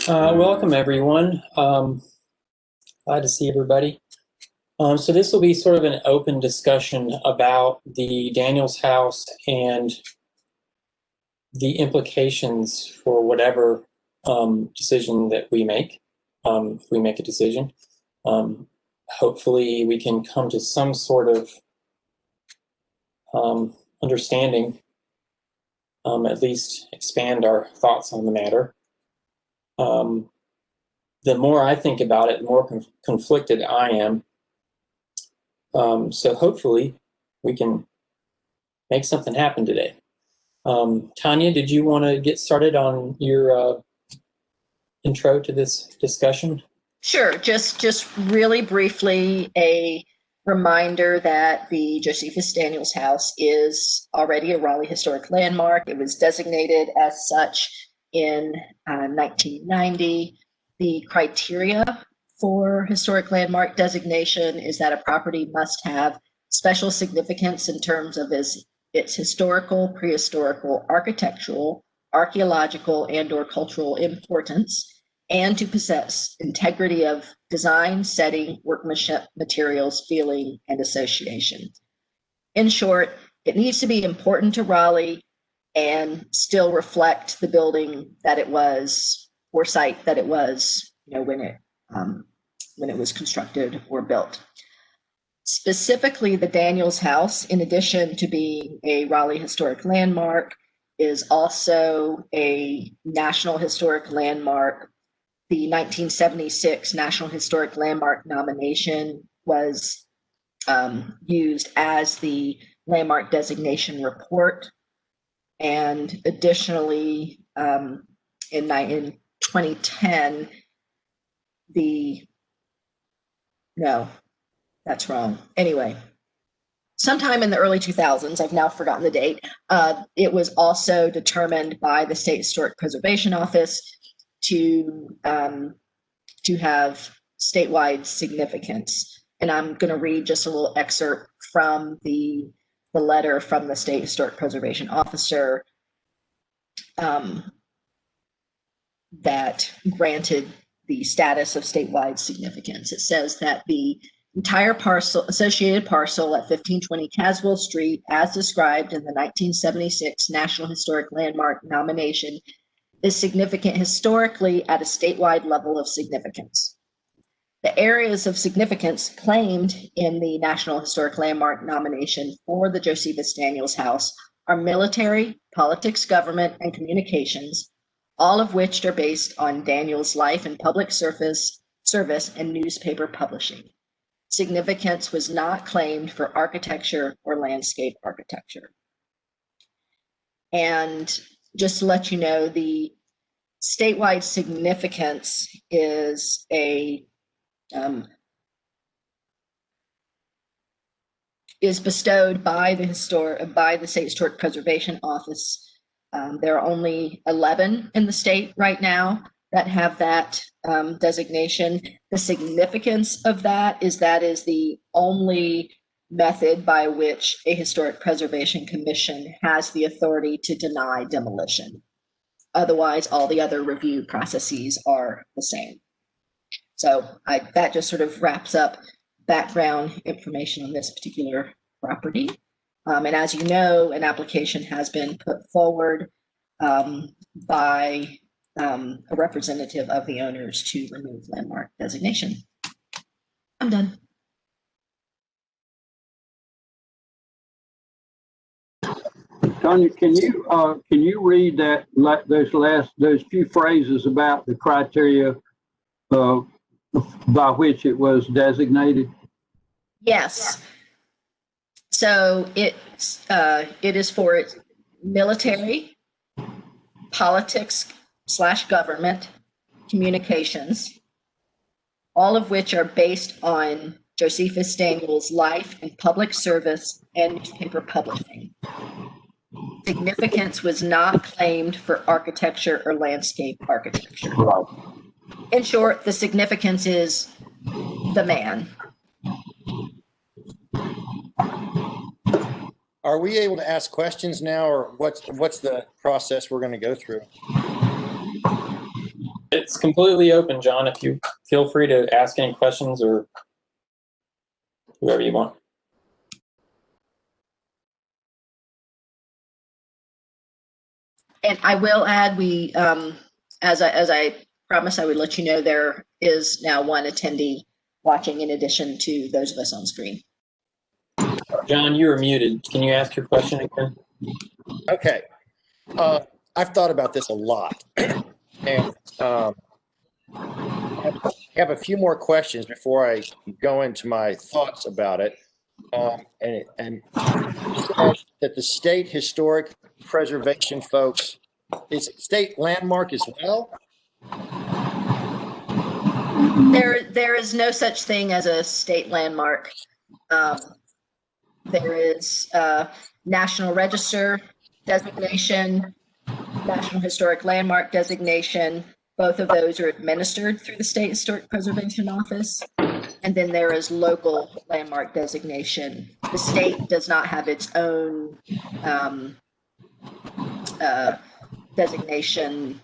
Welcome, everyone. Glad to see everybody. So this will be sort of an open discussion about the Daniels house and the implications for whatever decision that we make, if we make a decision. Hopefully we can come to some sort of understanding, at least expand our thoughts on the matter. The more I think about it, the more conflicted I am. So hopefully we can make something happen today. Tanya, did you want to get started on your intro to this discussion? Sure. Just really briefly, a reminder that the Josephus Daniels House is already a Raleigh Historic Landmark. It was designated as such in 1990. The criteria for historic landmark designation is that a property must have special significance in terms of its historical, prehistorical, architectural, archaeological, and/or cultural importance, and to possess integrity of design, setting, workmanship, materials, feeling, and association. In short, it needs to be important to Raleigh and still reflect the building that it was, or site that it was, when it was constructed or built. Specifically, the Daniels House, in addition to being a Raleigh Historic Landmark, is also a National Historic Landmark. The 1976 National Historic Landmark nomination was used as the landmark designation report. And additionally, in 2010, no, that's wrong. Anyway, sometime in the early 2000s, I've now forgotten the date, it was also determined by the State Historic Preservation Office to have statewide significance. And I'm going to read just a little excerpt from the letter from the State Historic Preservation Officer that granted the status of statewide significance. It says that the entire associated parcel at 1520 Caswell Street, as described in the 1976 National Historic Landmark nomination, is significant historically at a statewide level of significance. The areas of significance claimed in the National Historic Landmark nomination for the Josephus Daniels House are military, politics, government, and communications, all of which are based on Daniels' life and public service and newspaper publishing. Significance was not claimed for architecture or landscape architecture. And just to let you know, the statewide significance is is bestowed by the State Historic Preservation Office. There are only 11 in the state right now that have that designation. The significance of that is the only method by which a Historic Preservation Commission has the authority to deny demolition. Otherwise, all the other review processes are the same. So that just sort of wraps up background information on this particular property. And as you know, an application has been put forward by a representative of the owners to remove landmark designation. I'm done. Tanya, can you read those few phrases about the criteria by which it was designated? Yes. So it is for military, politics / government, communications, all of which are based on Josephus Daniels' life and public service and newspaper publishing. Significance was not claimed for architecture or landscape architecture. In short, the significance is the man. Are we able to ask questions now, or what's the process we're going to go through? It's completely open, John. If you feel free to ask any questions or whoever you want. And I will add, we, as I promised, I would let you know there is now one attendee watching in addition to those of us on screen. John, you were muted. Can you ask your question again? Okay. I've thought about this a lot. And I have a few more questions before I go into my thoughts about it. And you said that the state historic preservation folks, is it state landmark as well? There is no such thing as a state landmark. There is National Register designation, National Historic Landmark designation. Both of those are administered through the State Historic Preservation Office. And then there is local landmark designation. The state does not have its own designation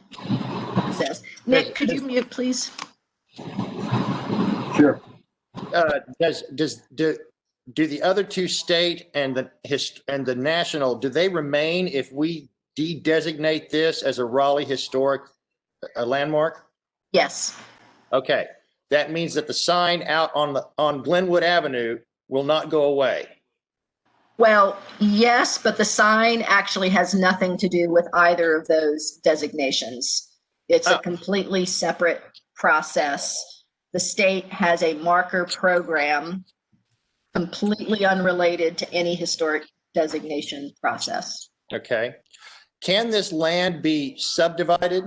process. Nick, could you mute, please? Sure. Do the other two state and the national, do they remain if we de-designate this as a Raleigh historic landmark? Yes. Okay, that means that the sign out on Glenwood Avenue will not go away. Well, yes, but the sign actually has nothing to do with either of those designations. It's a completely separate process. The state has a marker program completely unrelated to any historic designation process. Okay. Can this land be subdivided?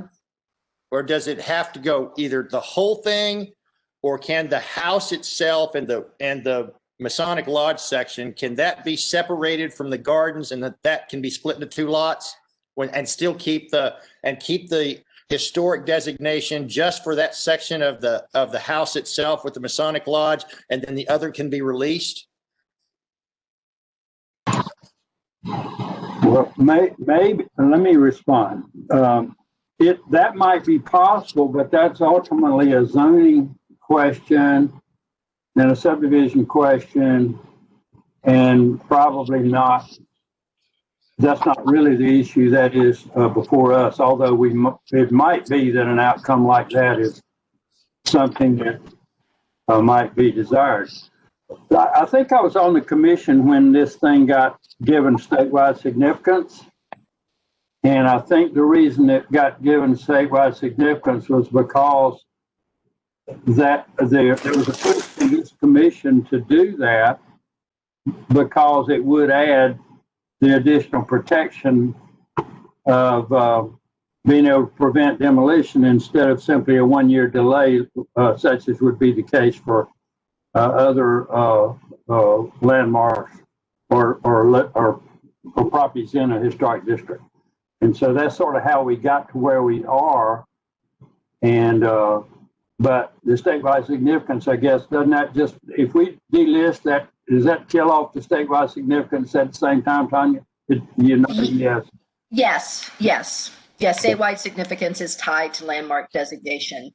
Or does it have to go either the whole thing, or can the house itself and the Masonic Lodge section, can that be separated from the gardens and that can be split into two lots and still keep the historic designation just for that section of the house itself with the Masonic Lodge, and then the other can be released? Well, maybe, let me respond. That might be possible, but that's ultimately a zoning question and a subdivision question, and probably not, that's not really the issue that is before us, although it might be that an outcome like that is something that might be desired. I think I was on the commission when this thing got given statewide significance. And I think the reason it got given statewide significance was because that there was a push in this commission to do that, because it would add the additional protection of being able to prevent demolition instead of simply a one-year delay, such as would be the case for other landmarks or properties in a historic district. And so that's sort of how we got to where we are. And but the statewide significance, I guess, doesn't that just, if we delist that, does that kill off the statewide significance at the same time, Tanya? Yes. Yes. Statewide significance is tied to landmark designation.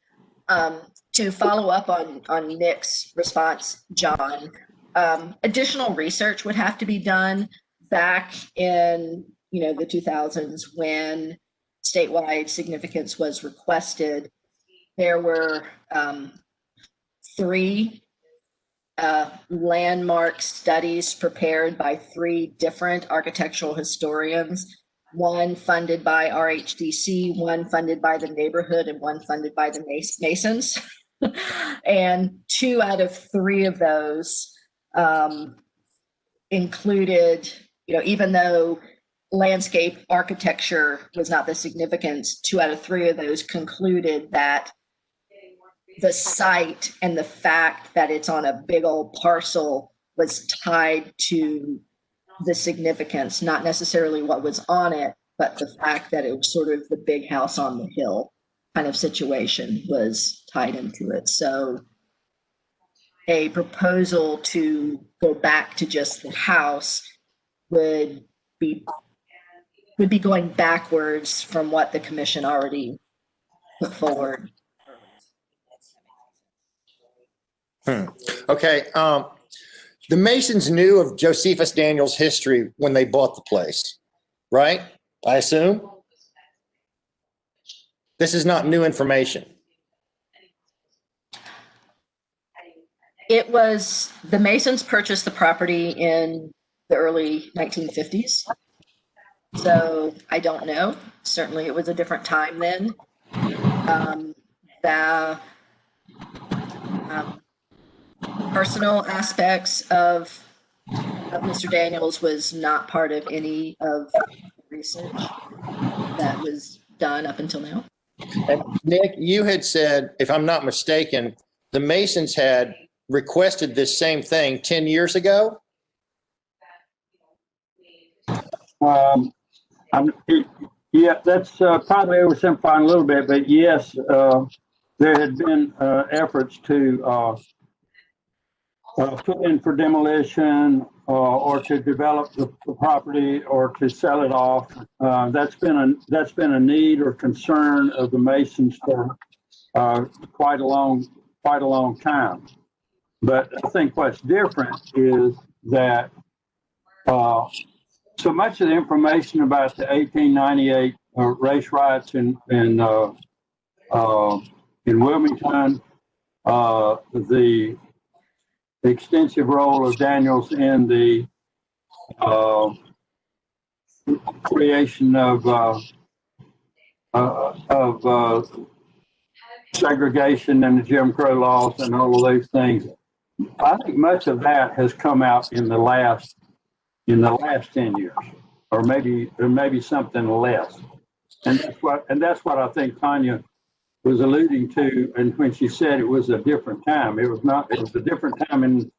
To follow up on Nick's response, John, additional research would have to be done back in the 2000s when statewide significance was requested. There were 3 landmark studies prepared by 3 different architectural historians, one funded by RHDC, one funded by the neighborhood, and one funded by the Masons. And 2 out of 3 of those included, even though landscape architecture was not the significance, 2 out of 3 of those concluded that the site and the fact that it's on a big old parcel was tied to the significance, not necessarily what was on it, but the fact that it was sort of the big house on the hill kind of situation was tied into it. So a proposal to go back to just the house would be going backwards from what the commission already put forward Okay. The Masons knew of Josephus Daniels' history when they bought the place, right? I assume. This is not new information. It was, the Masons purchased the property in the early 1950s. So I don't know. Certainly it was a different time then. The personal aspects of Mr. Daniels was not part of any of the research that was done up until now. And Nick, you had said, if I'm not mistaken, the Masons had requested this same thing 10 years ago. Yeah, that's probably oversimplifying a little bit, but yes, there had been efforts to put in for demolition or to develop the property or to sell it off. That's been a need or concern of the Masons for quite a long time. But I think what's different is that so much of the information about the 1898 race riots in Wilmington, the extensive role of Daniels in the creation of segregation and the Jim Crow laws and all of those things. I think much of that has come out in the last 10 years, or maybe something less. And that's what I think Tanya was alluding to, and when she said it was a different time, it was not. It was a different time in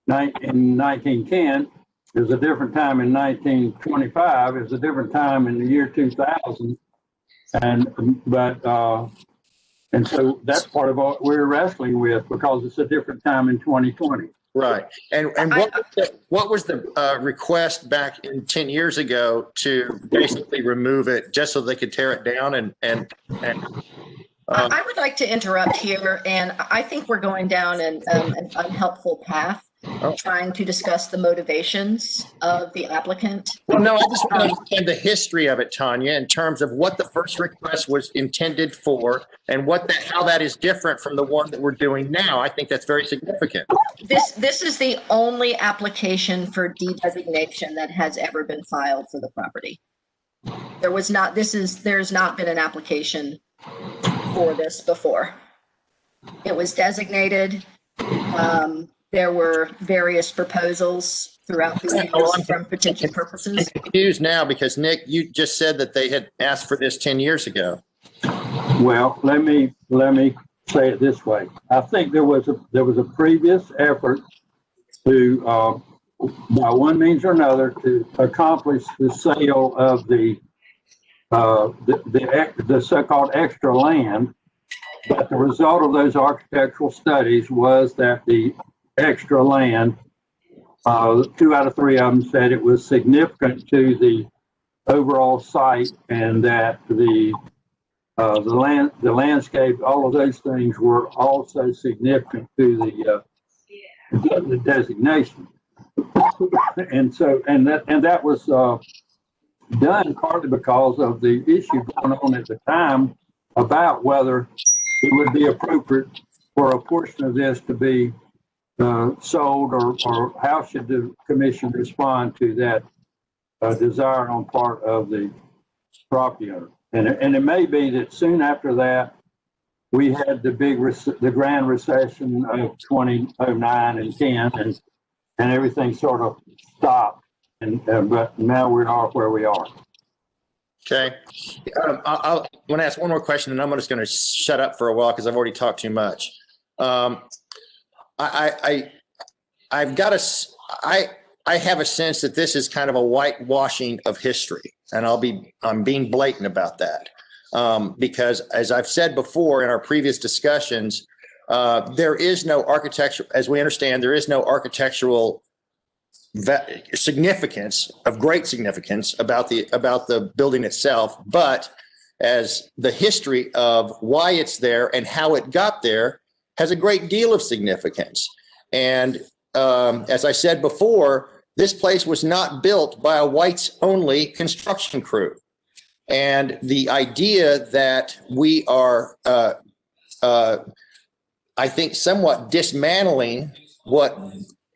1910. It was a different time in 1925. It was a different time in the year 2000. And so that's part of what we're wrestling with, because it's a different time in 2020. Right. And what was the request back in 10 years ago to basically remove it just so they could tear it down? I would like to interrupt here, and I think we're going down an unhelpful path, trying to discuss the motivations of the applicant. Well, no, I just want to understand the history of it, Tanya, in terms of what the first request was intended for and how that is different from the one that we're doing now. I think that's very significant. This is the only application for de-designation that has ever been filed for the property. There's not been an application for this before. It was designated. There were various proposals throughout the years from potential purposes. I'm confused now because Nick, you just said that they had asked for this 10 years ago. Well, let me say it this way. I think there was a previous effort to, by one means or another, to accomplish the sale of the so-called extra land. But the result of those architectural studies was that the extra land, 2 out of 3 of them said it was significant to the overall site, and that the landscape, all of those things were also significant to the designation. And that was done partly because of the issue going on at the time about whether it would be appropriate for a portion of this to be sold, or how should the commission respond to that desire on part of the property owner. And it may be that soon after that, we had the grand recession of 2009 and 10, and everything sort of stopped. But now we're not where we are. Okay. I want to ask one more question, and I'm just going to shut up for a while because I've already talked too much. I have a sense that this is kind of a whitewashing of history, and I'm being blatant about that. Because as I've said before in our previous discussions, there is no architecture, as we understand, there is no architectural significance of great significance about the building itself, but as the history of why it's there and how it got there has a great deal of significance. And as I said before, this place was not built by a whites-only construction crew. And the idea that we are, I think, somewhat dismantling what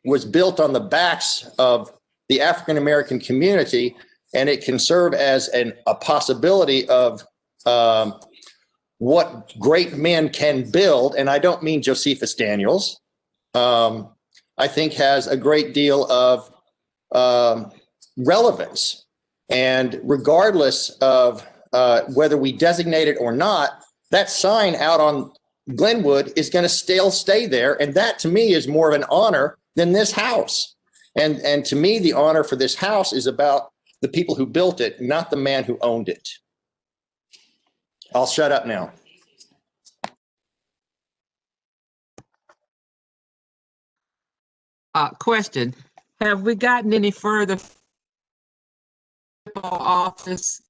was built on the backs of the African-American community, and it can serve as a possibility of what great men can build, and I don't mean Josephus Daniels, I think has a great deal of relevance. And regardless of whether we designate it or not, that sign out on Glenwood is going to still stay there. And that to me is more of an honor than this house. And to me, the honor for this house is about the people who built it, not the man who owned it. I'll shut up now. Question: have we gotten any further office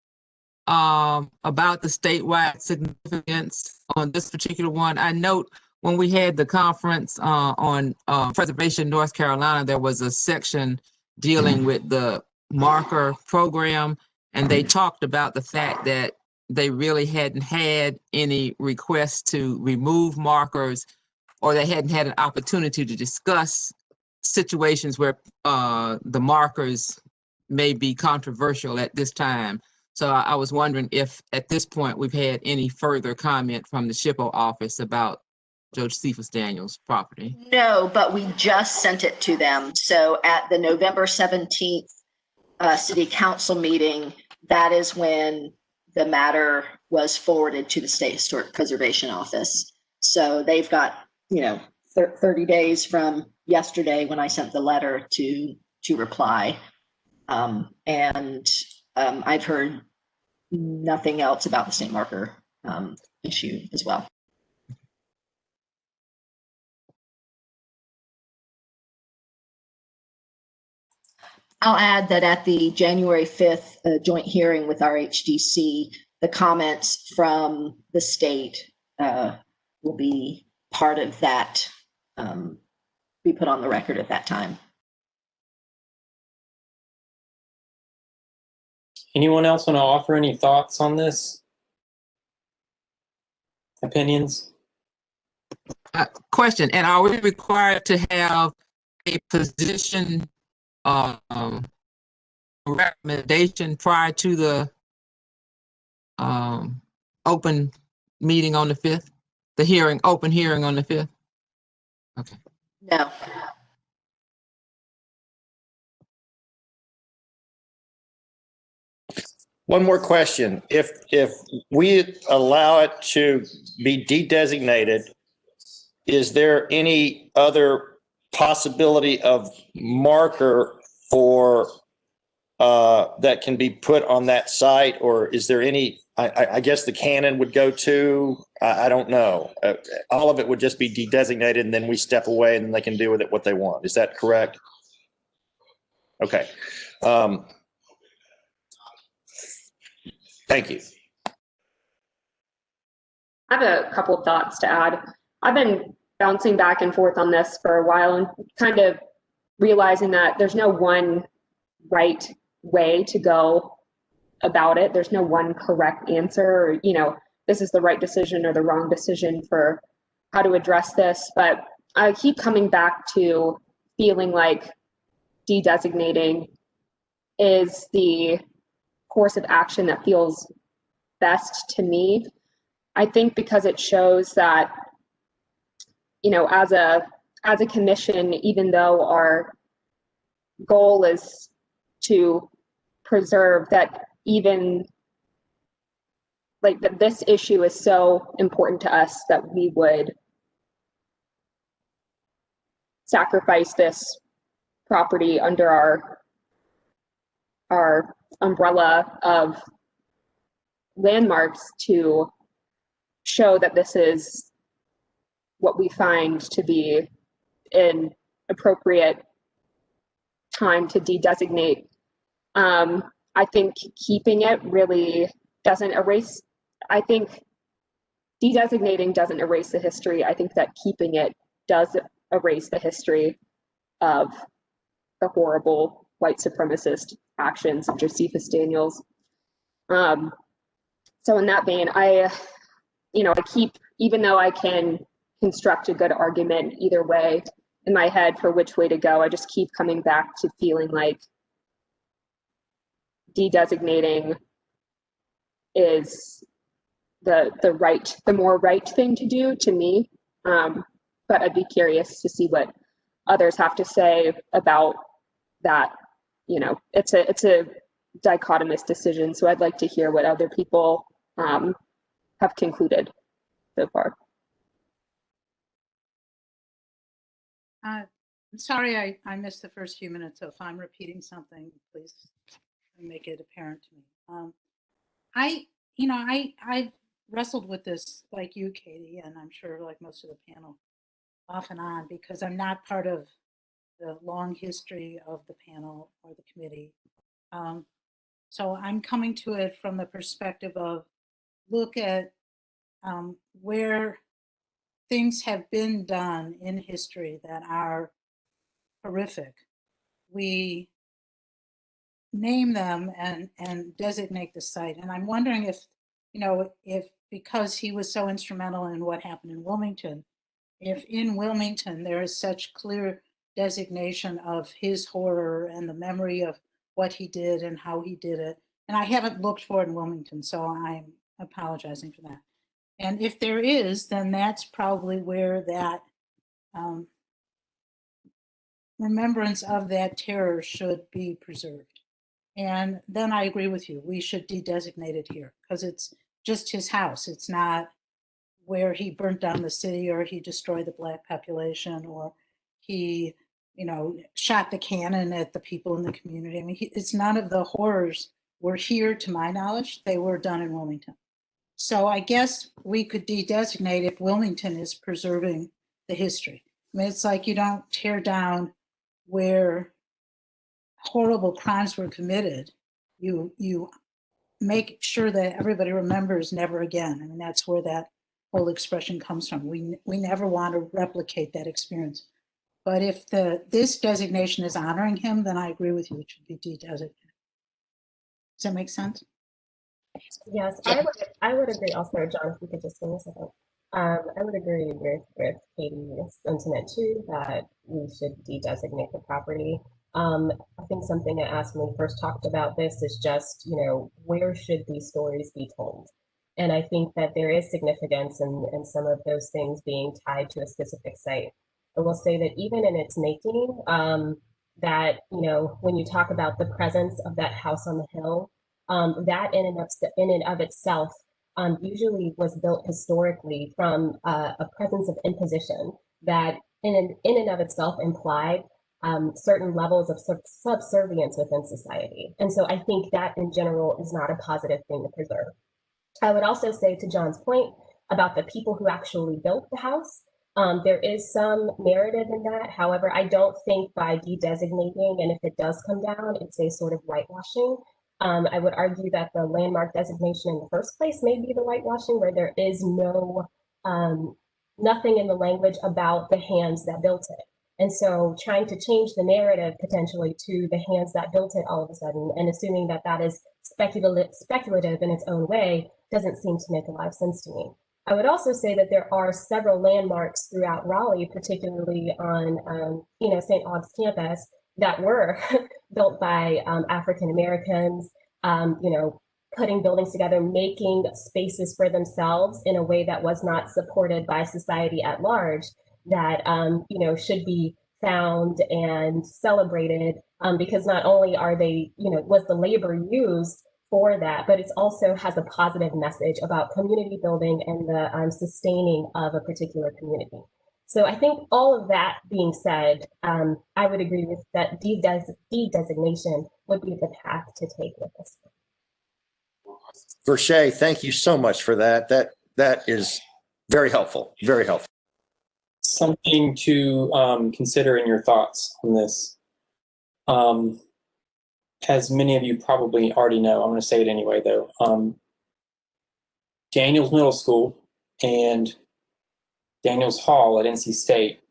about the statewide significance on this particular one? I note when we had the conference on Preservation North Carolina, there was a section dealing with the marker program, and they talked about the fact that they really hadn't had any requests to remove markers, or they hadn't had an opportunity to discuss situations where the markers may be controversial at this time. So I was wondering if at this point we've had any further comment from the SHPO office about Josephus Daniels property. No, but we just sent it to them. So at the November 17th city council meeting, that is when the matter was forwarded to the State Historic Preservation Office. So they've got, 30 days from yesterday when I sent the letter to reply. I've heard nothing else about the state marker issue as well. I'll add that at the January 5th joint hearing with RHDC, the comments from the state will be part of that, be put on the record at that time. Anyone else want to offer any thoughts on this? Opinions? Question: and are we required to have a position recommendation prior to the open meeting on the 5th? The open hearing on the 5th? Okay. No. One more question. If we allow it to be de-designated, is there any other possibility of marker for that can be put on that site, or is there any? I guess the cannon would go to. I don't know. All of it would just be de-designated, and then we step away, and they can do with it what they want. Is that correct? Okay. Thank you. I have a couple of thoughts to add. I've been bouncing back and forth on this for a while and kind of realizing that there's no one right way to go about it. There's no one correct answer, or, this is the right decision or the wrong decision for how to address this. But I keep coming back to feeling like de-designating is the course of action that feels best to me. I think because it shows that, as a commission, even though our goal is to preserve, that even like that this issue is so important to us that we would sacrifice this property under our umbrella of landmarks to show that this is what we find to be an appropriate time to de-designate. I think keeping it really doesn't erase, I think de-designating doesn't erase the history. I think that keeping it does erase the history of the horrible white supremacist actions of Josephus Daniels. So in that vein, I keep, even though I can construct a good argument either way in my head for which way to go, I just keep coming back to feeling like de-designating is the more right thing to do to me. But I'd be curious to see what others have to say about that. It's a dichotomous decision, so I'd like to hear what other people have concluded so far. I'm sorry I missed the first few minutes, so if I'm repeating something, please make it apparent to me. I've wrestled with this like you, Katie, and I'm sure like most of the panel off and on, because I'm not part of the long history of the panel or the committee. So I'm coming to it from the perspective of look at where things have been done in history that are horrific. We name them and designate the site. And I'm wondering if because he was so instrumental in what happened in Wilmington, if in Wilmington there is such clear designation of his horror and the memory of what he did and how he did it. And I haven't looked for it in Wilmington, so I'm apologizing for that. And if there is, then that's probably where that remembrance of that terror should be preserved. And then I agree with you. We should de-designate it here because it's just his house. It's not where he burnt down the city or he destroyed the Black population or he, shot the cannon at the people in the community. I mean, it's none of the horrors were here, to my knowledge. They were done in Wilmington. So I guess we could de-designate if Wilmington is preserving the history. I mean, it's like you don't tear down where horrible crimes were committed. You make sure that everybody remembers never again. I mean, that's where that whole expression comes from. We never want to replicate that experience. But if this designation is honoring him, then I agree with you. It should be de-designated. Does that make sense? Yes, I would agree also, John, if we could just give me a second. I would agree with Katie's sentiment too, that we should de-designate the property. I think something I asked when we first talked about this is just, where should these stories be told? And I think that there is significance in some of those things being tied to a specific site. I will say that even in its making, that, when you talk about the presence of that house on the hill, that in and of itself usually was built historically from a presence of imposition that in and of itself implied certain levels of subservience within society. And so I think that in general is not a positive thing to preserve. I would also say, to John's point about the people who actually built the house, there is some narrative in that. However, I don't think by de-designating, and if it does come down, it's a sort of whitewashing. I would argue that the landmark designation in the first place may be the whitewashing, where there is nothing in the language about the hands that built it. And so trying to change the narrative potentially to the hands that built it all of a sudden, and assuming that that is speculative in its own way, doesn't seem to make a lot of sense to me. I would also say that there are several landmarks throughout Raleigh, particularly on St. Aug's campus, that were built by African Americans, putting buildings together, making spaces for themselves in a way that was not supported by society at large, that should be found and celebrated, because not only are they, was the labor used for that, but it also has a positive message about community building and the sustaining of a particular community. So I think all of that being said, I would agree with that de-designation would be the path to take with this. Verche, thank you so much for that. That is very helpful, very helpful. Something to consider in your thoughts on this. As many of you probably already know, I'm going to say it anyway, though. Daniels Middle School and Daniels Hall at NC State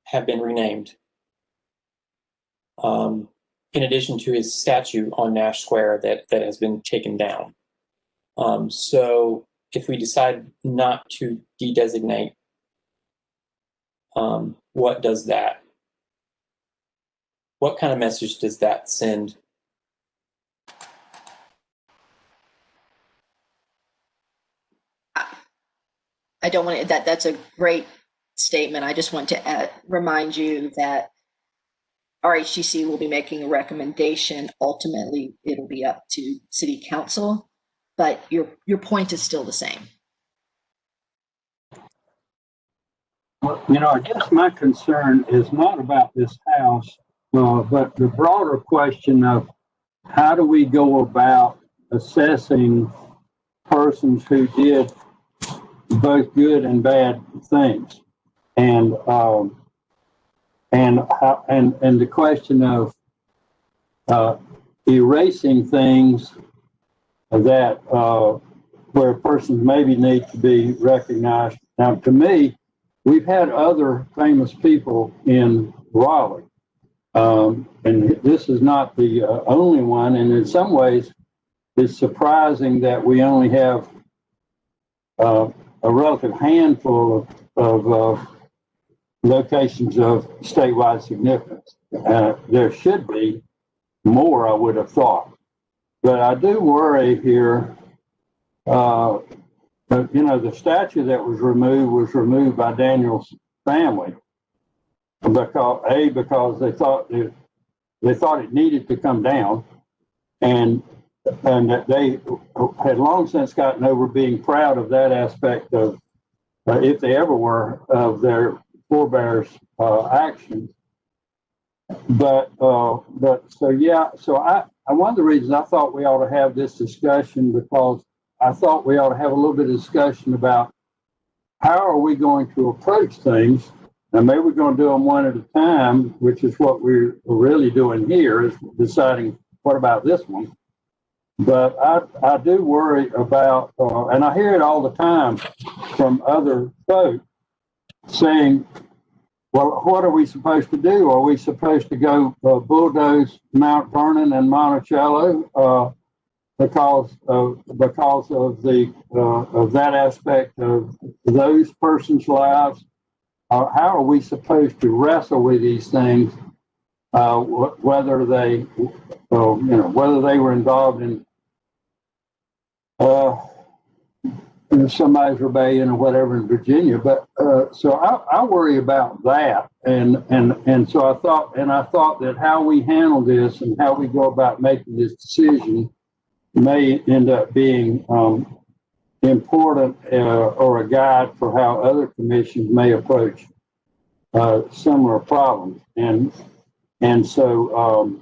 have been renamed. In addition to his statue on Nash Square that has been taken down. So if we decide not to de-designate, what does that? What kind of message does that send? I don't want to, that's a great statement. I just want to remind you that RHGC will be making a recommendation. Ultimately, it'll be up to City Council, but your point is still the same. Well, you know, I guess my concern is not about this house, but the broader question of how do we go about assessing persons who did both good and bad things, and the question of erasing things that where persons maybe need to be recognized. Now, to me, we've had other famous people in Raleigh, and this is not the only one. And in some ways, it's surprising that we only have a relative handful of locations of statewide significance. There should be more, I would have thought. But I do worry here, you know, the statue that was removed by Daniel's family because they thought it needed to come down, and that they had long since gotten over being proud of that aspect of, if they ever were, of their forebears' actions. But so yeah, so one of the reasons I thought we ought to have this discussion, because I thought we ought to have a little bit of discussion about how are we going to approach things. And maybe we're going to do them one at a time, which is what we're really doing here, is deciding what about this one. But I do worry about, and I hear it all the time from other folks saying, well, what are we supposed to do? Are we supposed to go bulldoze Mount Vernon and Monticello because of that aspect of those persons' lives? How are we supposed to wrestle with these things, whether they were involved in somebody's rebellion or whatever in Virginia? But so I worry about that, and so I thought that how we handle this and how we go about making this decision may end up being important or a guide for how other commissions may approach similar problems. And so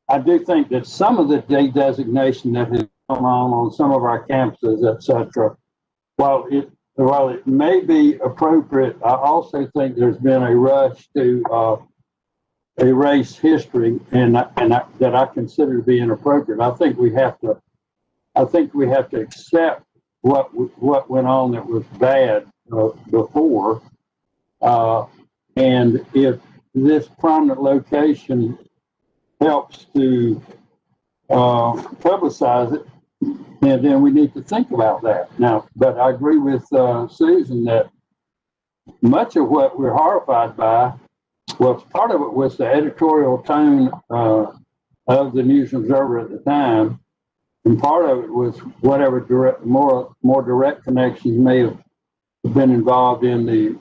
I do think that some of the designation that has gone on some of our campuses, etc., while it may be appropriate, I also think there's been a rush to erase history, and that I consider to be inappropriate. I think we have to accept what went on that was bad before, and if this prominent location helps to publicize it, and then we need to think about that now. But I agree with Susan that much of what we're horrified by, well, part of it was the editorial tone of the News Observer at the time, and part of it was whatever more direct connections may have been involved in the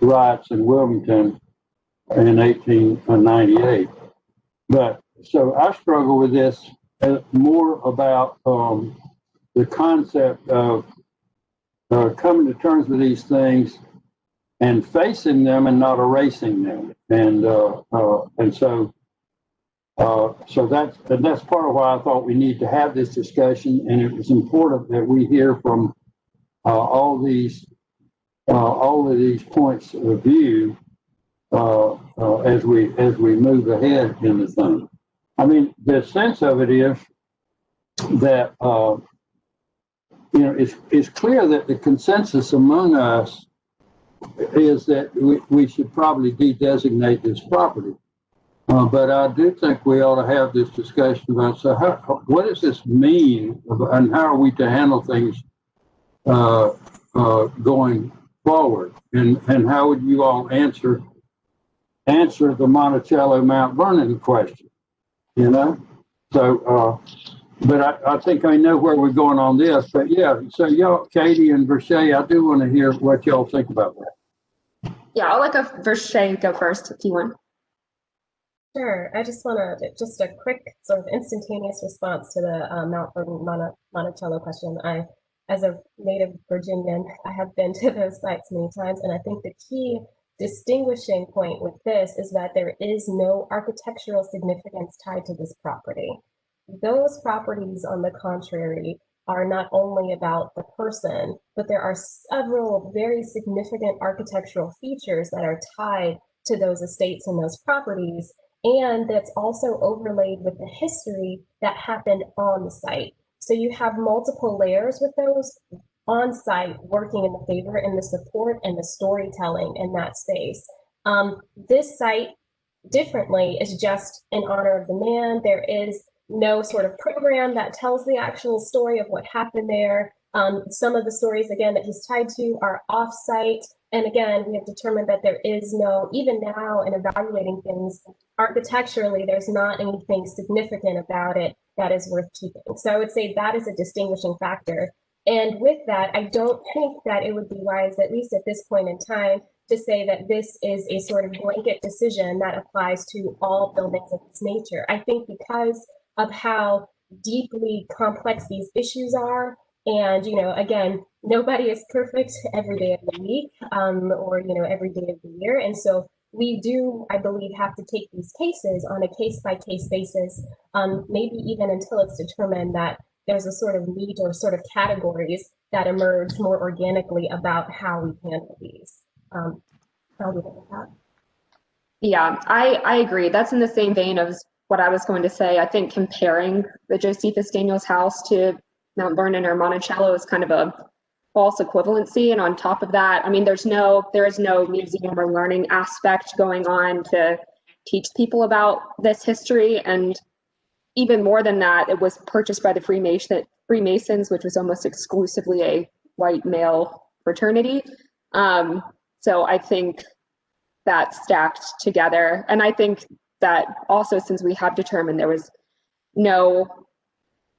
riots in Wilmington in 1898. But so I struggle with this more about the concept of coming to terms with these things and facing them and not erasing them, and so that's part of why I thought we need to have this discussion, and it was important that we hear from all of these points of view as we move ahead in the thing. I mean, the sense of it is that it's clear that the consensus among us is that we should probably de-designate this property. But I do think we ought to have this discussion about, so what does this mean, and how are we to handle things going forward? And how would you all answer the Monticello Mount Vernon question? You know, so but I think I know where we're going on this. But yeah, so y'all, Katie and Verche, I do want to hear what y'all think about that. Yeah, I'll let Verche go first if you want. Sure. I just want to just a quick sort of instantaneous response to the Mount Vernon Monticello question. As a native Virginian, I have been to those sites many times, and I think the key distinguishing point with this is that there is no architectural significance tied to this property. Those properties, on the contrary, are not only about the person, but there are several very significant architectural features that are tied to those estates and those properties. And that's also overlaid with the history that happened on the site. So you have multiple layers with those on site working in the favor and the support and the storytelling in that space. This site, differently, is just in honor of the man. There is no sort of program that tells the actual story of what happened there. Some of the stories, again, that he's tied to are off-site. And again, we have determined that there is no, even now in evaluating things architecturally, there's not anything significant about it that is worth keeping. So I would say that is a distinguishing factor. And with that, I don't think that it would be wise, at least at this point in time, to say that this is a sort of blanket decision that applies to all buildings of this nature. I think because of how deeply complex these issues are, and, you know, again, nobody is perfect every day of the week or, you know, every day of the year. And so we do, I believe, have to take these cases on a case-by-case basis, maybe even until it's determined that there's a sort of need or sort of categories that emerge more organically about how we handle these. I'll leave it with that. Yeah, I agree. That's in the same vein of what I was going to say. I think comparing the Josephus Daniels house to Mount Vernon or Monticello is kind of a false equivalency. And on top of that, I mean, there is no museum or learning aspect going on to teach people about this history. And even more than that, it was purchased by the Freemasons, which was almost exclusively a white male fraternity. So I think that's stacked together. And I think that also, since we have determined there was no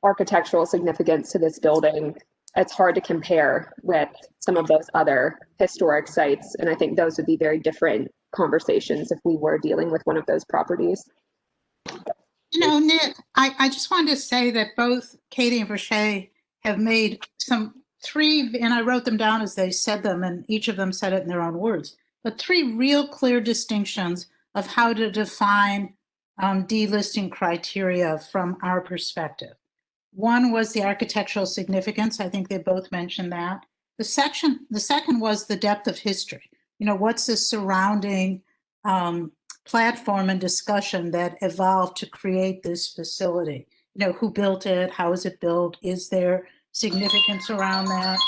architectural significance to this building, it's hard to compare with some of those other historic sites. And I think those would be very different conversations if we were dealing with one of those properties. You know, Nick, I just wanted to say that both Katie and Verche have made three, and I wrote them down as they said them, and each of them said it in their own words, but three real clear distinctions of how to define delisting criteria from our perspective. One was the architectural significance. I think they both mentioned that. The second was the depth of history. You know, what's the surrounding platform and discussion that evolved to create this facility? You know, who built it? How is it built? Is there significance around that?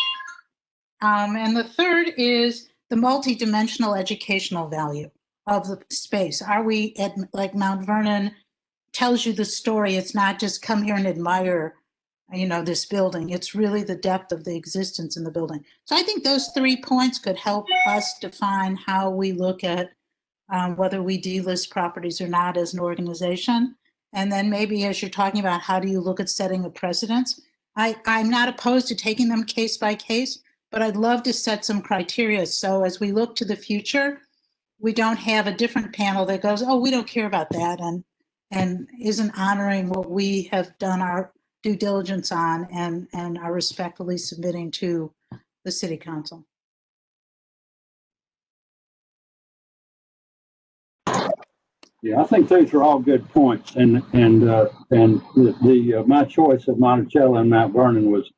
And the third is the multidimensional educational value of the space. Are we at, like Mount Vernon tells you the story, it's not just come here and admire, you know, this building. It's really the depth of the existence in the building. So I think those 3 points could help us define how we look at whether we delist properties or not as an organization. And then maybe as you're talking about how do you look at setting a precedence, I'm not opposed to taking them case by case, but I'd love to set some criteria. So as we look to the future, we don't have a different panel that goes, oh, we don't care about that, and isn't honoring what we have done our due diligence on and are respectfully submitting to the City Council. Yeah, I think those are all good points, and my choice of Monticello and Mount Vernon was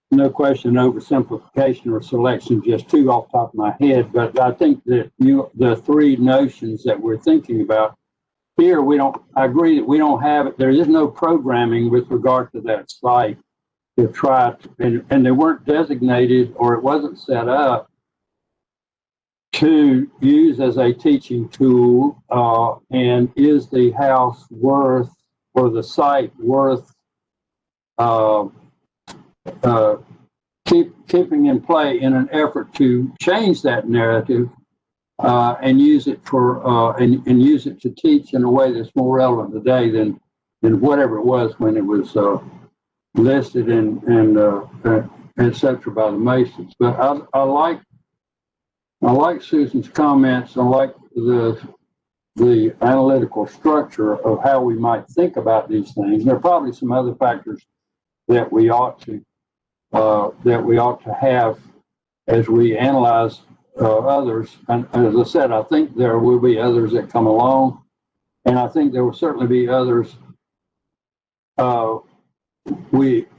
no question oversimplification or selection, just two off the top of my head. But I think that the three notions that we're thinking about here, I agree that we don't have it. There is no programming with regard to that site to try to, and they weren't designated or it wasn't set up to use as a teaching tool, and is the house worth, or the site worth, keeping in play in an effort to change that narrative, and use it for and use it to teach in a way that's more relevant today than whatever it was when it was listed and etc. by the Masons. But I like Susan's comments. I like the analytical structure of how we might think about these things. There are probably some other factors that we ought to have as we analyze others. And as I said, I think there will be others that come along, and I think there will certainly be others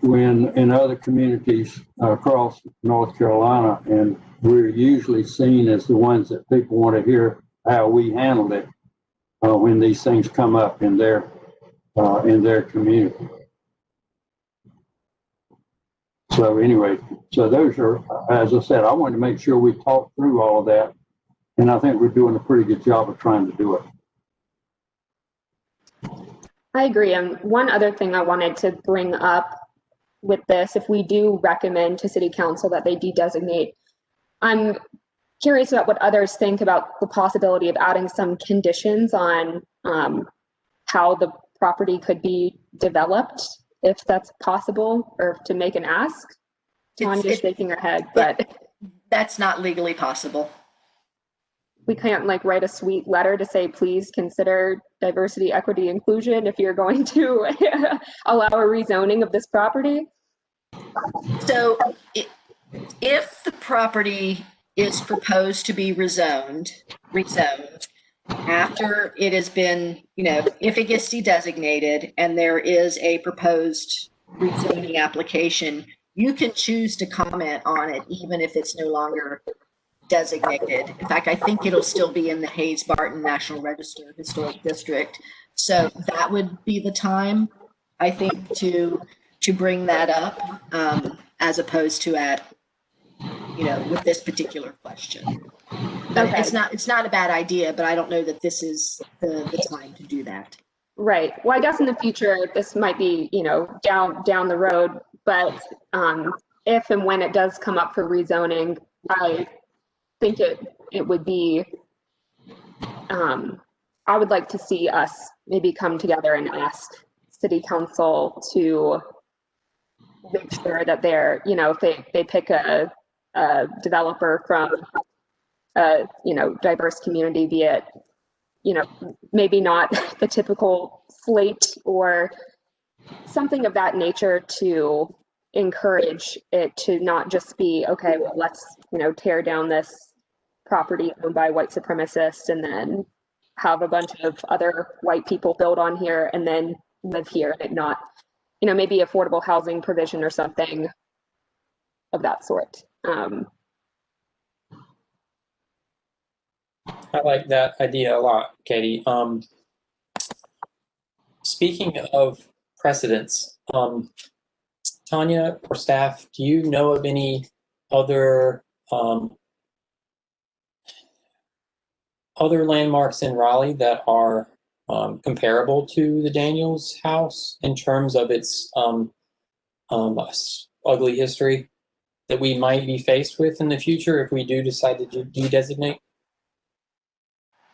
when in other communities across North Carolina, and we're usually seen as the ones that people want to hear how we handled it when these things come up in their community. So anyway, so those are, as I said, I wanted to make sure we talked through all of that, and I think we're doing a pretty good job of trying to do it. I agree. And one other thing I wanted to bring up with this, if we do recommend to City Council that they de-designate, I'm curious about what others think about the possibility of adding some conditions on how the property could be developed, if that's possible, or to make an ask. Tanya's shaking her head, but that's not legally possible. We can't like write a sweet letter to say, please consider diversity, equity, inclusion if you're going to allow a rezoning of this property. So if the property is proposed to be rezoned after it has been, if it gets de-designated and there is a proposed rezoning application, you can choose to comment on it even if it's no longer designated. In fact, I think it'll still be in the Hayes-Barton National Register Historic District. So that would be the time, I think, to bring that up, as opposed to with this particular question. But Okay. It's not a bad idea, but I don't know that this is the time to do that. Right. Well, I guess in the future, this might be, down the road, but if and when it does come up for rezoning, I think it would be, I would like to see us maybe come together and ask City Council to make sure that they're, if they pick a developer from a, diverse community, be it, maybe not the typical slate or something of that nature, to encourage it to not just be, okay, well, let's, tear down this property owned by white supremacists and then have a bunch of other white people build on here and then live here, and not, maybe affordable housing provision or something of that sort. I like that idea a lot, Katie. Speaking of precedents, Tanya or staff, do you know of any other landmarks in Raleigh that are comparable to the Daniels house in terms of its ugly history that we might be faced with in the future if we do decide to de-designate?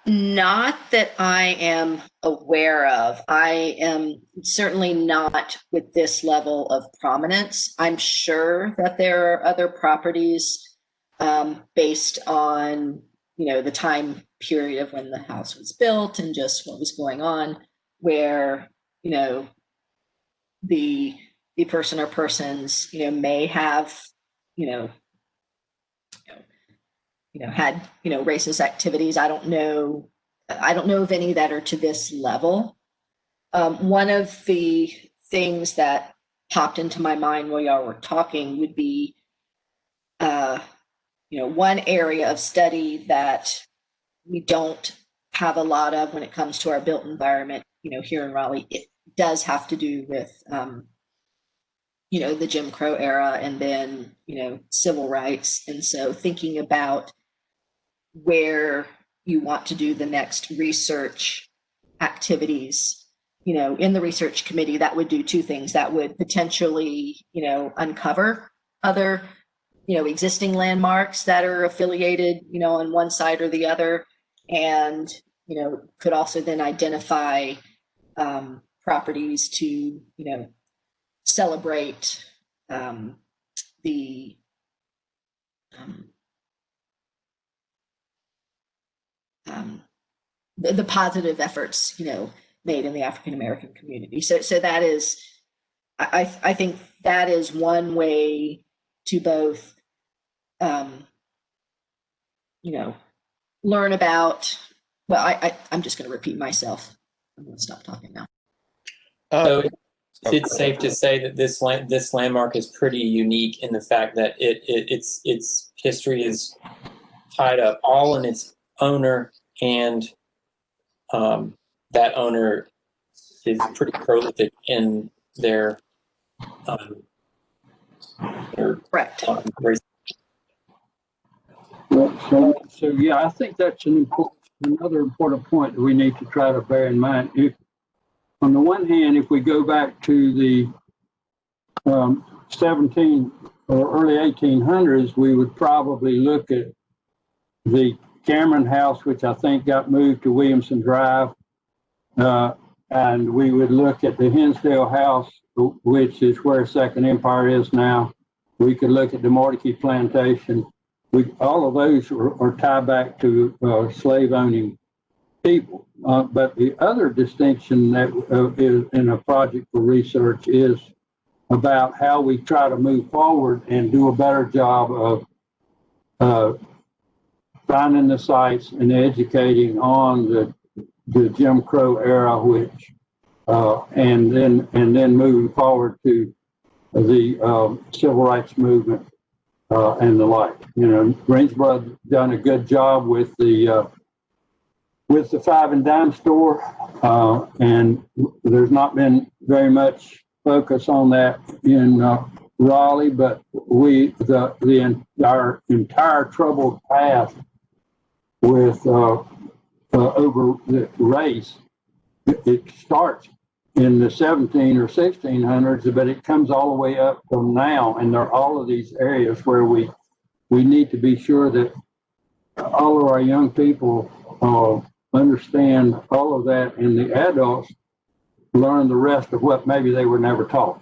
Not that I am aware of. I am certainly not with this level of prominence. I'm sure that there are other properties based on, the time period of when the house was built and just what was going on, where, the person or persons, may have, had, racist activities. I don't know of any that are to this level. One of the things that popped into my mind while y'all were talking would be, one area of study that we don't have a lot of when it comes to our built environment, here in Raleigh. It does have to do with, the Jim Crow era and then, civil rights. And so thinking about, where you want to do the next research activities. You know, in the research committee, that would do two things. That would potentially, you know, uncover other, you know, existing landmarks that are affiliated, you know, on one side or the other, and, you know, could also then identify properties to, you know, celebrate the the positive efforts, you know, made in the African American community. So that is, I think that is one way to both, you know, learn about. Well, I'm just going to repeat myself. I'm going to stop talking now. So it's safe to say that this landmark is pretty unique in the fact that its history is tied up all in its owner, and that owner is pretty prolific in their Correct. So yeah, I think that's another important point that we need to try to bear in mind. If, on the one hand, if we go back to the 17 or early 1800s, we would probably look at the Cameron House, which I think got moved to Williamson Drive, and we would look at the Hinsdale House, which is where Second Empire is now. We could look at the Mordecai Plantation. All of those are tied back to slave-owning people. But the other distinction that is in a project for research is about how we try to move forward and do a better job of finding the sites and educating on the Jim Crow era, which and then moving forward to the civil rights movement and the like. You know, Greensboro done a good job with the 5 and dime store, and there's not been very much focus on that in Raleigh, but our entire troubled past with over the race, it starts in the 17 or 1600s, but it comes all the way up from now, and there are all of these areas where we need to be sure that all of our young people understand all of that, and the adults learn the rest of what maybe they were never taught.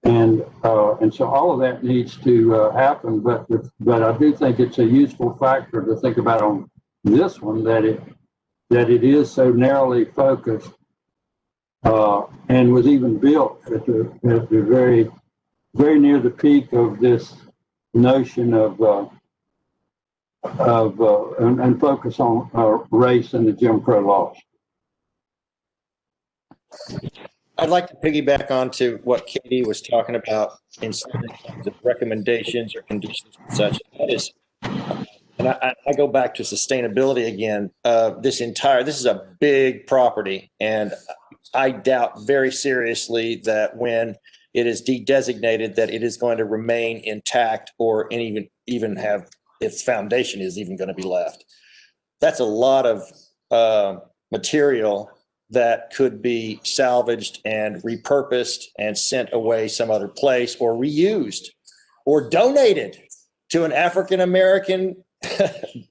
And so all of that needs to happen, but I do think it's a useful factor to think about on this one, that it is so narrowly focused, and was even built at the very, very near the peak of this notion of and focus on race and the Jim Crow laws. I'd like to piggyback onto what Katie was talking about in some of the recommendations or conditions and such. That is, and I go back to sustainability again. This is a big property, and I doubt very seriously that when it is de-designated that it is going to remain intact or even have its foundation is even going to be left. That's a lot of material that could be salvaged and repurposed and sent away some other place, or reused or donated to an African-American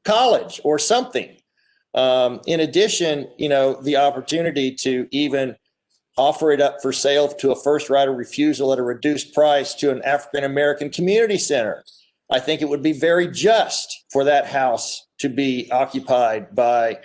college or something. In addition, you know, the opportunity to even offer it up for sale to a first right of refusal at a reduced price to an African-American community center. I think it would be very just for that house to be occupied by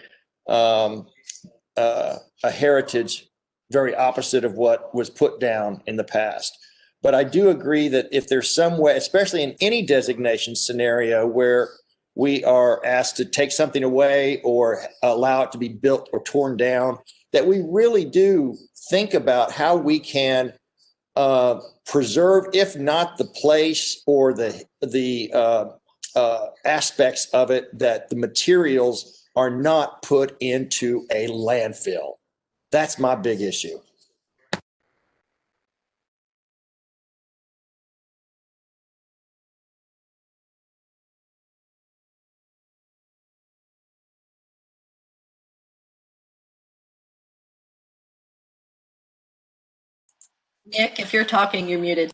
a heritage very opposite of what was put down in the past. But I do agree that if there's some way, especially in any designation scenario where we are asked to take something away or allow it to be built or torn down, that we really do think about how we can preserve, if not the place or the aspects of it, that the materials are not put into a landfill. That's my big issue. Nick, if you're talking, you're muted.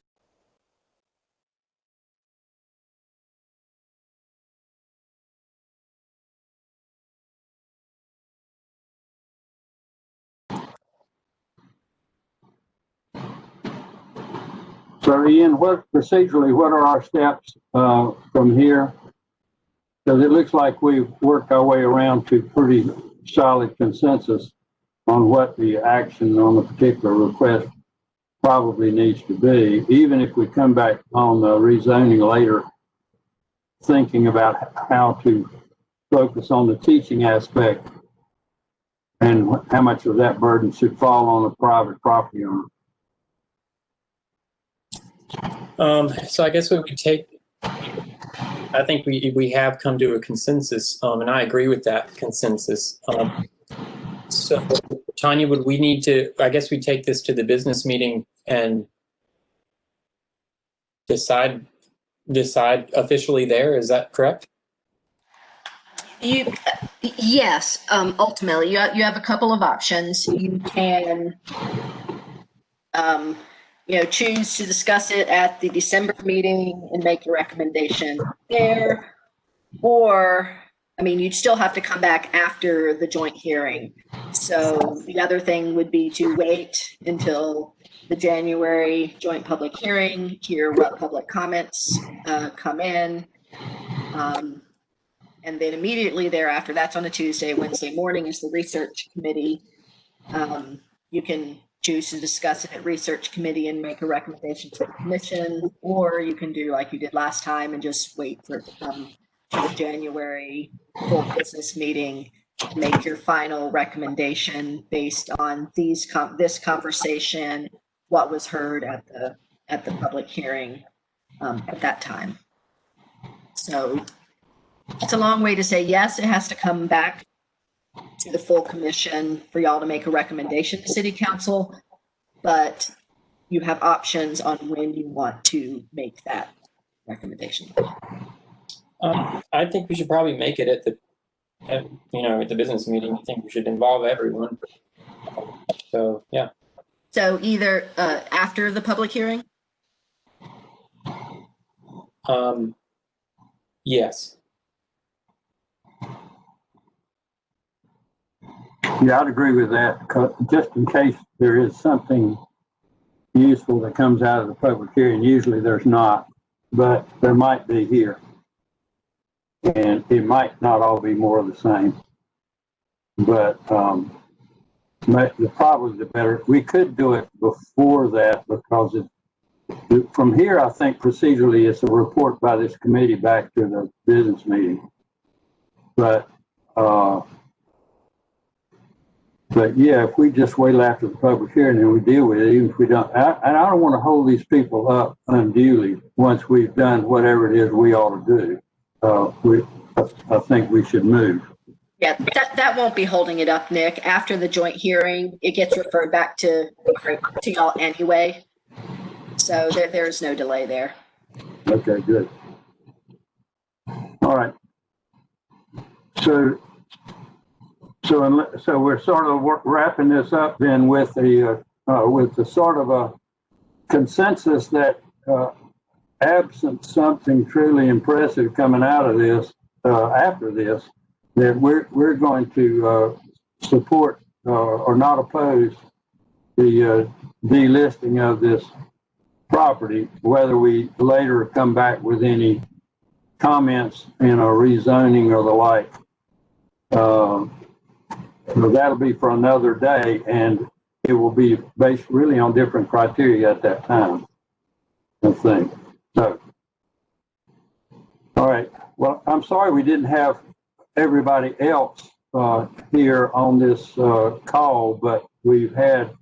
So Ian, procedurally, what are our steps from here? Because it looks like we've worked our way around to pretty solid consensus on what the action on a particular request probably needs to be, even if we come back on the rezoning later, thinking about how to focus on the teaching aspect and how much of that burden should fall on the private property owner. So I guess we could take, I think we have come to a consensus, and I agree with that consensus. So Tanya, would we need to, I guess we take this to the business meeting and decide officially there, is that correct? Yes, ultimately, you have a couple of options. You can choose to discuss it at the December meeting and make a recommendation there, or, I mean, you'd still have to come back after the joint hearing. So the other thing would be to wait until the January joint public hearing, hear what public comments come in, and then immediately thereafter, that's on a Tuesday. Wednesday morning is the research committee. You can choose to discuss it at research committee and make a recommendation to the commission, or you can do like you did last time and just wait for it to come to the January full business meeting, make your final recommendation based on this conversation, what was heard at the public hearing at that time. So it's a long way to say yes, it has to come back to the full commission for y'all to make a recommendation to city council, but you have options on when you want to make that recommendation. I think we should probably make it at the business meeting. I think we should involve everyone. So yeah. So either after the public hearing? Yes. Yeah, I'd agree with that, just in case there is something useful that comes out of the public hearing. Usually there's not, but there might be here. And it might not all be more of the same. But probably the better, we could do it before that, because from here, I think procedurally it's a report by this committee back to the business meeting. But yeah, if we just wait after the public hearing and we deal with it, even if we don't, and I don't want to hold these people up unduly once we've done whatever it is we ought to do. I think we should move. Yeah, that won't be holding it up, Nick. After the joint hearing, it gets referred back to y'all anyway. So there's no delay there. Okay, good. All right. So we're sort of wrapping this up then with the sort of a consensus that absent something truly impressive coming out of this after this, that we're going to support or not oppose the delisting of this property, whether we later come back with any comments in a rezoning or the like. That'll be for another day, and it will be based really on different criteria at that time, I think. So, all right. Well, I'm sorry we didn't have everybody else here on this call, but we've had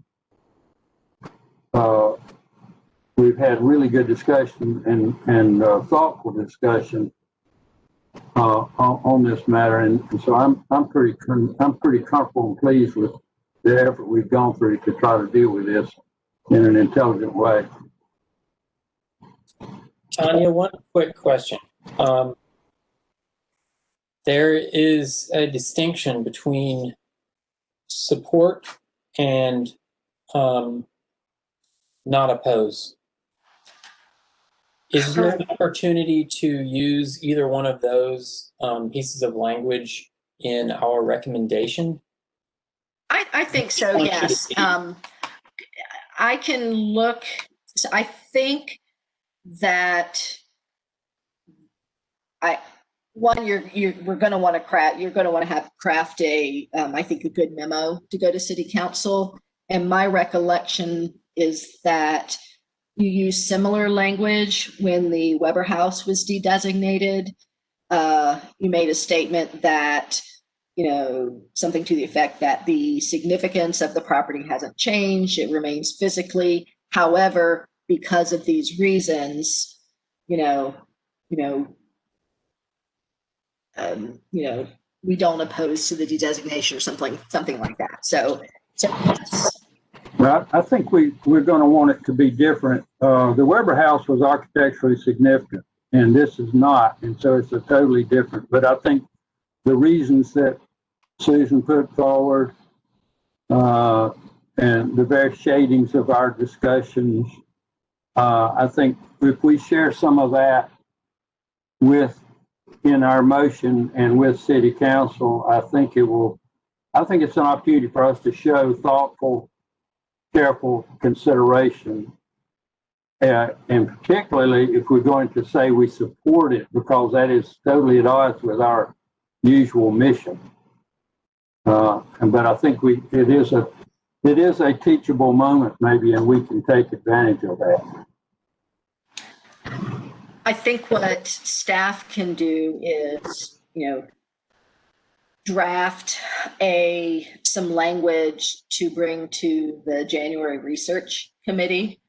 really good discussion and thoughtful discussion on this matter, and so I'm pretty comfortable and pleased with the effort we've gone through to try to deal with this in an intelligent way. Tanya, one quick question. There is a distinction between support and not oppose. Is there an opportunity to use either one of those pieces of language in our recommendation? I think so, yes. I can look, so I think that we're going to want to craft a, I think, a good memo to go to City Council. And my recollection is that you used similar language when the Weber House was de-designated. You made a statement that, something to the effect that the significance of the property hasn't changed, it remains physically. However, because of these reasons, we don't oppose to the de-designation or something like that. So yes. Well, I think we're going to want it to be different. The Weber House was architecturally significant, and this is not, and so it's a totally different. But I think the reasons that Susan put forward and the various shadings of our discussions, I think if we share some of that in our motion and with City Council, I think it's an opportunity for us to show thoughtful, careful consideration. And particularly if we're going to say we support it, because that is totally at odds with our usual mission. But I think it is a teachable moment maybe, and we can take advantage of that. I think what staff can do is, draft some language to bring to the January research committee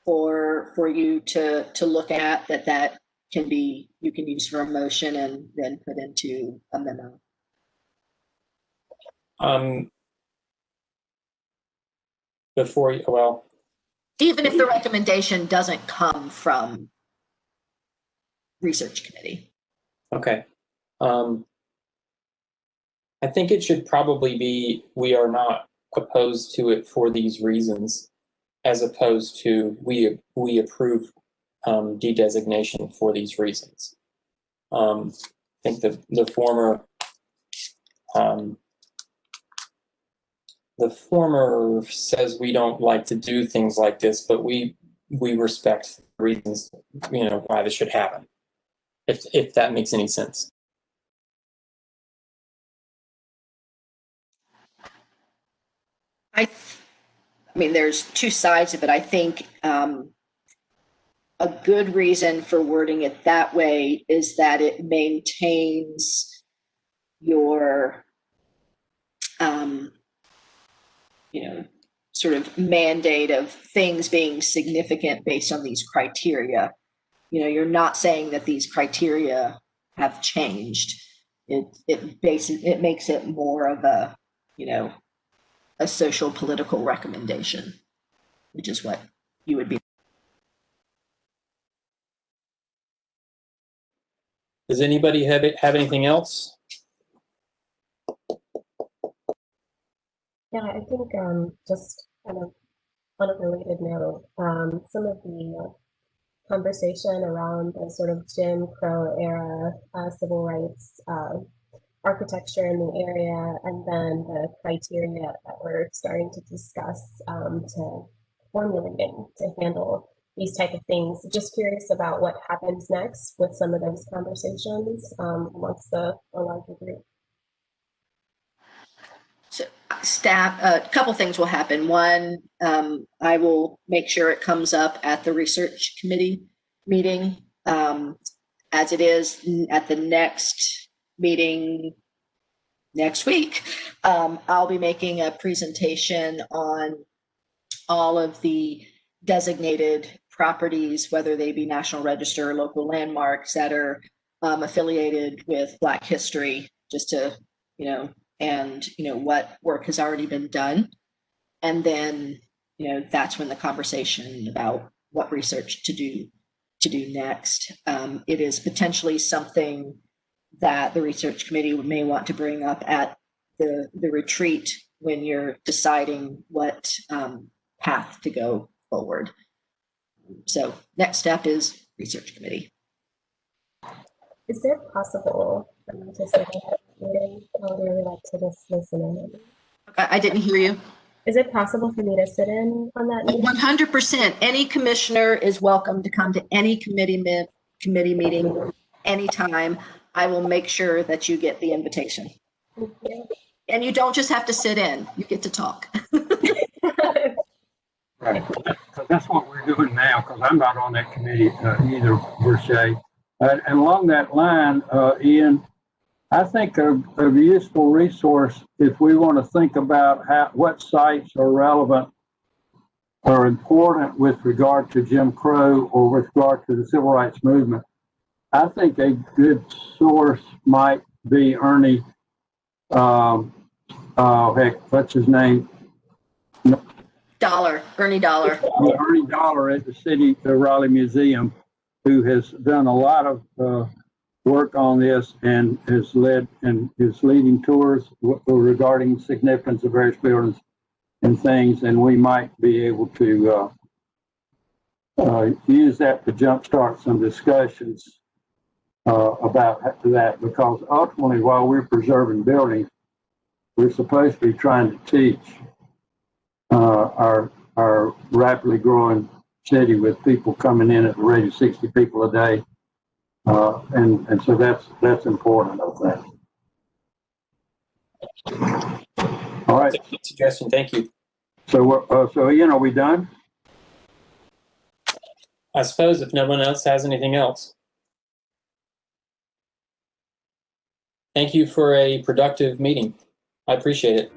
for you to look at that you can use for a motion and then put into a memo. Even if the recommendation doesn't come from research committee. Okay. I think it should probably be, we are not opposed to it for these reasons, as opposed to we approve de-designation for these reasons. I think the former says we don't like to do things like this, but we respect the reasons, why this should happen. If that makes any sense. I mean, there's two sides of it. I think a good reason for wording it that way is that it maintains your, sort of mandate of things being significant based on these criteria. You're not saying that these criteria have changed. It makes it more of a, a social political recommendation, which is what you would be. Does anybody have anything else? Yeah, I think just kind of on a related note, some of the conversation around the sort of Jim Crow era civil rights architecture in the area, and then the criteria that we're starting to discuss to formulating to handle these type of things. Just curious about what happens next with some of those conversations amongst a larger group. So staff, a couple things will happen. One, I will make sure it comes up at the research committee meeting, as it is at the next meeting next week. I'll be making a presentation on all of the designated properties, whether they be National Register or local landmarks that are affiliated with Black history, just to, what work has already been done. And then, that's when the conversation about what research to do next. It is potentially something that the research committee may want to bring up at the retreat when you're deciding what path to go forward. So next step is research committee. Is it possible for me to sit in that meeting, or would you like to just listen in? I didn't hear you. Is it possible for me to sit in on that meeting? 100%. Any commissioner is welcome to come to any committee meeting anytime. I will make sure that you get the invitation. Thank you. And you don't just have to sit in, you get to talk. Right. So that's what we're doing now, because I'm not on that committee either, Verche. And along that line, Ian, I think a useful resource, if we want to think about what sites are relevant or important with regard to Jim Crow or with regard to the civil rights movement, I think a good source might be Ernie, what's his name? Ernie Dollar. Ernie Dollar at the Raleigh Museum, who has done a lot of work on this and has led and is leading tours regarding the significance of various buildings and things, and we might be able to use that to jumpstart some discussions about that, because ultimately, while we're preserving buildings, we're supposed to be trying to teach our rapidly growing city with people coming in at the rate of 60 people a day. And so that's important, I think. All right. That's a good suggestion. Thank you. So Ian, are we done? I suppose if no one else has anything else. Thank you for a productive meeting. I appreciate it.